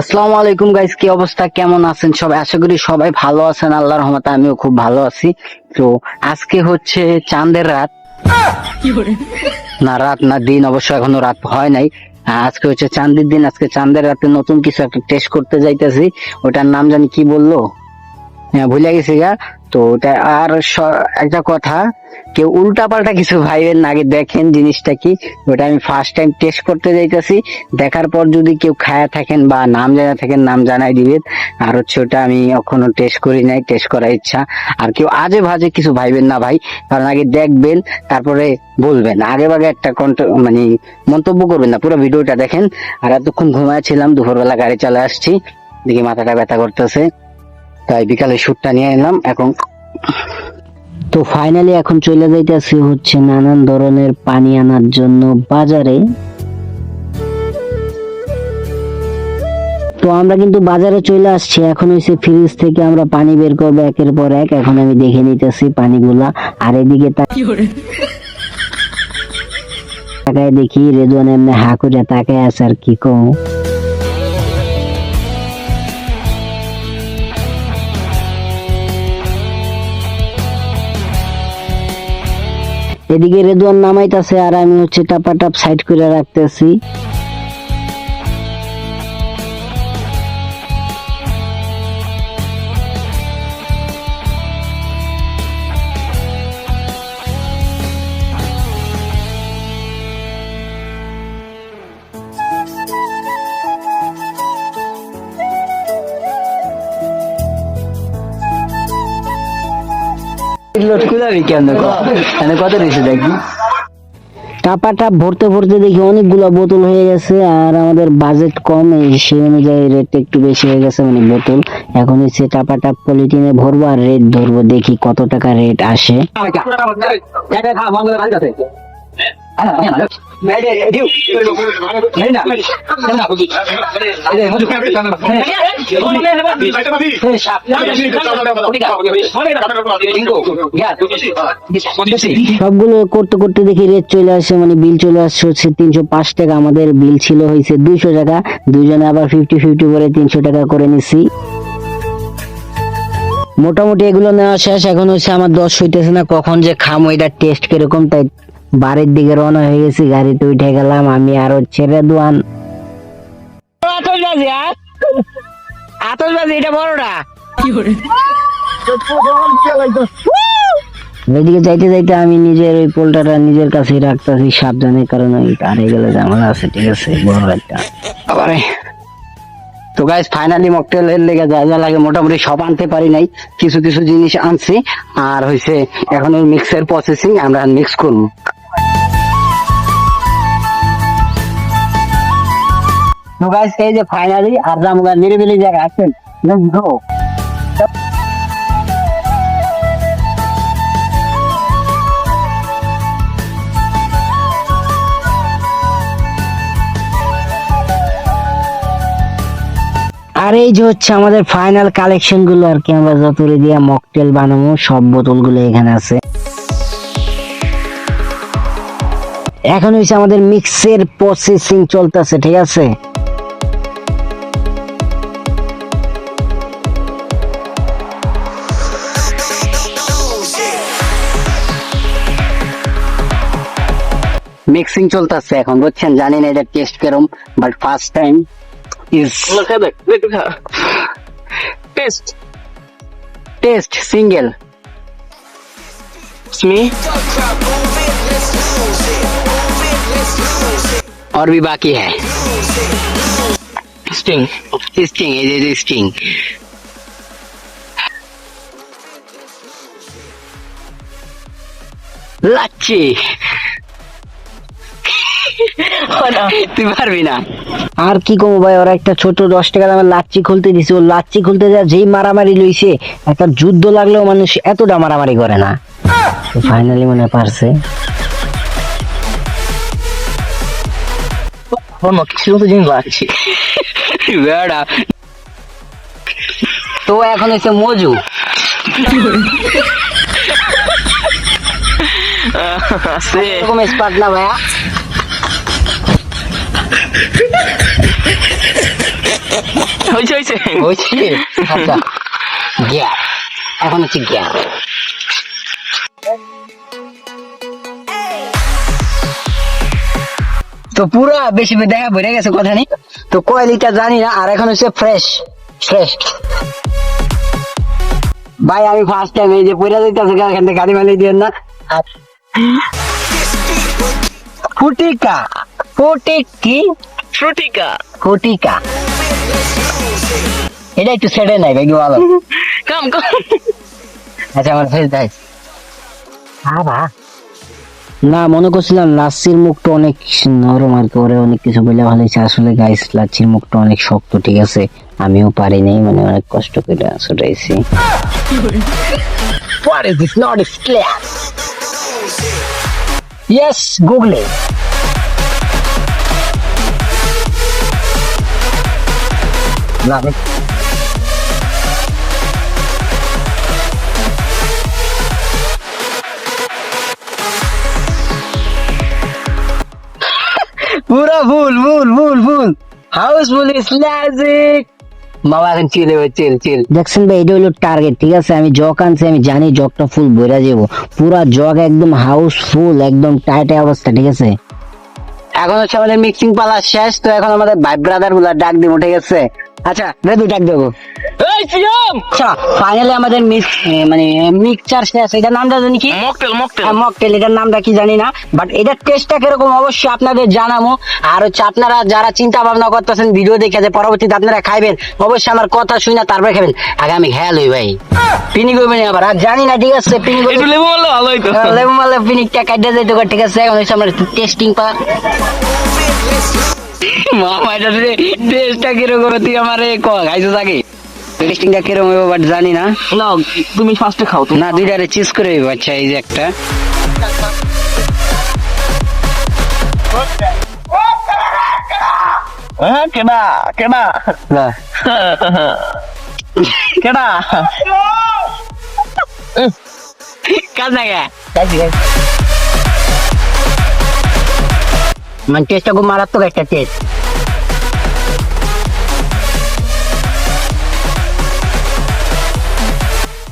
আসসালামু আলাইকুম গাইস, কি অবস্থা, কেমন আছেন সবাই? আশা করি সবাই ভালো আছেন, আল্লাহর রহমতে আমিও খুব ভালো আছি। তো আজকে হচ্ছে চাঁদের রাত, না রাত না দিন, অবশ্য এখনো রাত হয় নাই। আজকে হচ্ছে চাঁদের দিন। আজকে চাঁদের রাতে নতুন কিছু একটা টেস্ট করতে যাইতেছি। ওটার নাম জানি কি বললো, হ্যাঁ ভুলে গেছি গা। তো ওটা আর একটা কথা, কেউ উল্টা পাল্টা কিছু ভাইবেন না, আগে দেখেন জিনিসটা কি। ওটা আমি ফার্স্ট টাইম টেস্ট করতে যাইতেছি। দেখার পর যদি কেউ খায়া থাকেন বা নাম জানা থাকেন, নাম জানাই দিবেন। আর হচ্ছে ওটা আমি এখনো টেস্ট করি নাই, টেস্ট করার ইচ্ছা। আর কেউ আজে ভাজে কিছু ভাইবেন না ভাই, কারণ আগে দেখবেন তারপরে বলবেন। আগে ভাগে একটা মানে মন্তব্য করবেন না, পুরো ভিডিওটা দেখেন। আর এতক্ষণ ঘুমাচ্ছিলাম, দুপুরবেলা গাড়ি চলে আসছি, দেখি মাথাটা ব্যথা করতেছে, তাই বিকালে শুটটা নিয়ে এলাম এখন। তো ফাইনালি এখন চলে যাইতেছি হচ্ছে নানান ধরনের পানি আনার জন্য বাজারে। তো আমরা কিন্তু বাজারে চলে আসছি। এখন হচ্ছে ফ্রিজ থেকে আমরা পানি বের করবো একের পর এক। এখন আমি দেখে নিতেছি পানিগুলা। আর এদিকে তাকায় দেখি রেজওয়ান এমনি হা করে তাকায় আছে, আর কি কম। এদিকে রেদওয়ান নামাইতাছে আর আমি হচ্ছে টাপাটাপ সাইড করে রাখতেছি। টাপাটা ভরতে ভরতে দেখি অনেকগুলা বোতল হয়ে গেছে, আর আমাদের বাজেট কম, সেই অনুযায়ী রেট একটু বেশি হয়ে গেছে মানে বোতল। এখন হচ্ছে টাপাটা পলিথিনে ভরবো আর রেট ধরবো, দেখি কত টাকা রেট আসে। সবগুলো করতে করতে দেখি রেট চলে আসে, মানে বিল চলে আসছে হচ্ছে 305 টাকা। আমাদের বিল ছিল হয়েছে 200 টাকা, দুইজনে আবার 50-50 করে 300 টাকা করে নিছি। মোটামুটি এগুলো নেওয়া শেষ। এখন হচ্ছে আমার 10 হইতেছে না, কখন যে খামো এটা টেস্ট কিরকম, তাই বাড়ির দিকে রওনা হয়ে গেছি। গাড়িতে উঠে গেলাম আমি আর হচ্ছে রেদওয়ান। আতশবাজি এটা বড়টা এদিকে যাইতে যাইতে আমি নিজের ওই পোল্টাটা নিজের কাছে রাখতেছি সাবধানে, কারণ ওই হারিয়ে গেলে ঝামেলা আছে। ঠিক আছে, বড় একটা আবারে। তো গাইস ফাইনালি মকটেলের লেগে যা যা লাগে মোটামুটি সব আনতে পারি নাই, কিছু কিছু জিনিস আনছি। আর হইছে এখন ওই মিক্সের প্রসেসিং, আমরা মিক্স করবো। তো গাইস এই যে ফাইনালি আর জামুগা নিরিবিলি জায়গা আছেন, আর এই যে হচ্ছে আমাদের ফাইনাল কালেকশন গুলো আর কি, আমরা যত দিয়ে মকটেল বানাবো সব বোতল গুলো এখানে আছে। এখন হচ্ছে আমাদের মিক্সের প্রসেসিং চলতেছে। ঠিক আছে, মিক্সিং চলতেছে এখন, বুঝছেন। জানি না এটা টেস্ট কেরম, but first time is test single me और भी बाकी है। स्टिंग स्टिंग ये स्टिंग লাচ্ছি তুই পারবি না। আর কি কমো ভাই, ওরা একটা ছোট 10 টাকা দামের লাচ্ছি খুলতে দিছে। ও লাচ্ছি খুলতে যা যেই মারামারি লইছে, একটা যুদ্ধ লাগলেও মানুষ এতটা মারামারি করে না। ফাইনালি মনে পারছে। তো এখন হচ্ছে মজু। এরকম স্পার্ট না ভাইয়া। হয়েছে হয়েছে। আচ্ছা গ্যাপ, এখন হচ্ছে গ্যাপ। তো পুরা বেশি দেখা বেড়ে গেছে কথা নেই, তো কয় লিটার জানি না। আর এখন হচ্ছে ফ্রেশ ফ্রেশ ভাই, আমি ফার্স্ট টাইম এই যে পয়লা যাইতেছে এখান থেকে গাড়ি মালিক দিয়ে না। ফুটিকা ফুটিকি ফ্রুটিকা ফুটিকা, এটা একটু সেটে নাই ভাই, ভালো। কাম আচ্ছা আমার ফেস দেয় না, মনে করছিলাম লাচ্ছির মুখটা অনেক নরম আর কি, ওরে অনেক কিছু বলে ভালো হয়েছে। আসলে গাইস লাচ্ছির মুখটা অনেক শক্ত, ঠিক আছে, আমিও পারি নাই, মানে অনেক কষ্ট করে ছুটাইছি। What is this? Not a slap. Yes, Google it. Love it. পুরা ভুল ভুল ভুল ভুল, হাউসফুল ইজ ম্যাজিক। মামা এখন চিল হবে, চিল চিল। দেখছেন ভাই, এটা হলো টার্গেট, ঠিক আছে। আমি জগ আনছি, আমি জানি জগটা ফুল ভরা যাবো, পুরা জগ একদম হাউসফুল, একদম টাইট অবস্থা, ঠিক আছে। এখন হচ্ছে আমাদের মিক্সিং পালা শেষ, তো এখন আমাদের ভাই ব্রাদার গুলা ডাক দিব, ঠিক আছে। আচ্ছা রেডি, ডাক দেবো। আচ্ছা ফাইনালি আমাদের মানে মিক্সচার শেষ। এটার নামটা জানি কি? মকটেল। এটার নামটা কি জানি না, বাট এটার টেস্টটা কিরকম অবশ্যই আপনাদের জানাবো। আর হচ্ছে আপনারা যারা চিন্তা ভাবনা করতেছেন ভিডিও দেখে যে পরবর্তীতে আপনারা খাইবেন, অবশ্যই আমার কথা শুনে তারপরে খাবেন। আগে আমি খেয়াল হই ভাই, পিনি করবেন আবার, আর জানি না, ঠিক আছে। পিনি লেবু মারলে ভালো হইতো, লেবু মারলে পিনিকটা কাটতে যাইতো, ঠিক আছে। এখন হচ্ছে আমরা টেস্টিং পা মামা, এটা টেস্টটা কিরকম তুই আমার খাইছো আগে, টেস্টিংটা কিরকম হইব বাট জানি না। না তুমি ফার্স্টে খাও তো। না দুইটারে চিজ করে হইব। আচ্ছা এই যে একটা, কেডা কেডা না কেডা কাজ না গে মানে টেস্টটা খুব মারাত্মক একটা টেস্ট।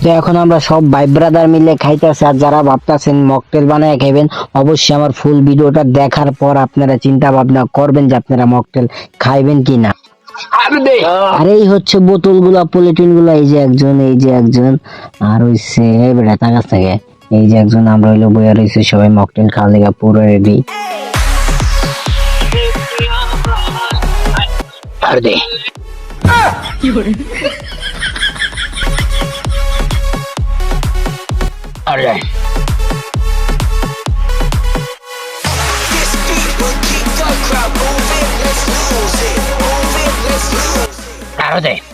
তো এখন আমরা সব ভাই ব্রাদার মিলে খাইতেছি। আর যারা ভাবতেছেন মকটেল বানায় খাইবেন, অবশ্যই আমার ফুল ভিডিওটা দেখার পর আপনারা চিন্তা ভাবনা করবেন যে আপনারা মকটেল খাইবেন কিনা। আর এই হচ্ছে বোতল গুলা, পলিটিন গুলা, এই যে একজন, এই যে একজন, আর হইছে বেটা তার থেকে এই যে একজন। আমরা হইলো বইয়া রয়েছে সবাই মকটেল খাওয়া লেগা পুরো রেডি। আর দে আরে আরো দে,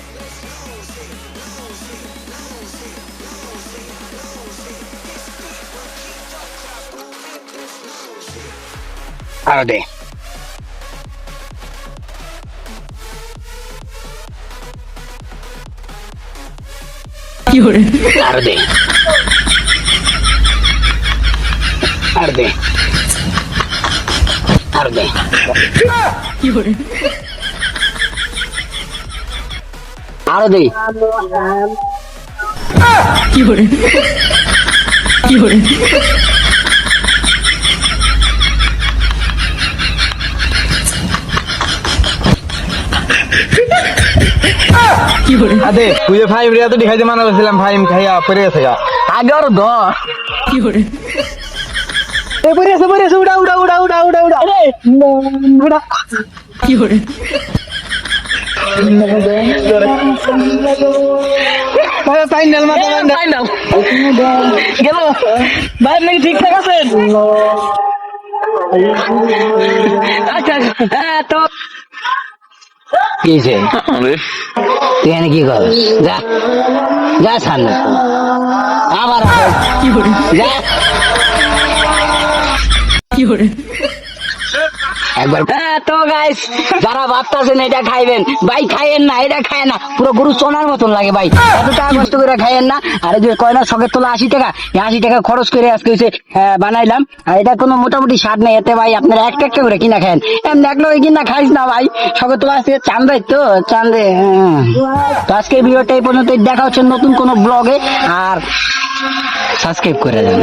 আরো দে, আরো দে, আর দে, আর দে, আরো দে, আদে তুই যে ফাইম রিয়া তো দেখাইতে মানা করছিলাম, ফাইম খাইয়া পড়ে গেছে গা। আগে আরো দ, এ পড়ে গেছে, উড়া উড়া উড়া উড়া উড়া উড়া উড়া ফাইনাল মাথা ফাইনাল গেল ভাই, নাকি ঠিকঠাক আছেন? আচ্ছা হ্যাঁ। তো কি হয়েছে? তুই এখানে কি করস? যা যা সামনে, আবার যা। একবার তো গাইস যারা ভাবতাছেন এটা খাইবেন ভাই খাইয়েন না, এটা খায় না, পুরো গরু চোনার মতন লাগে ভাই, এত টাকা কষ্ট করে খাইয়েন না। আর এই যে কয় না শখের তোলা 80 টাকা, এই 80 টাকা খরচ করে আজকে হচ্ছে বানাইলাম। আর এটা কোনো মোটামুটি স্বাদ নেই এতে ভাই, আপনারা একটা একটা করে কিনা খান, এমনি এক লোক কিনা খাইস না ভাই। শখের তোলা আজকে চান্দাই তো চান্দে। তো আজকে ভিডিওটা এই পর্যন্ত, দেখা হচ্ছে নতুন কোনো ব্লগে, আর সাবস্ক্রাইব করে দেন।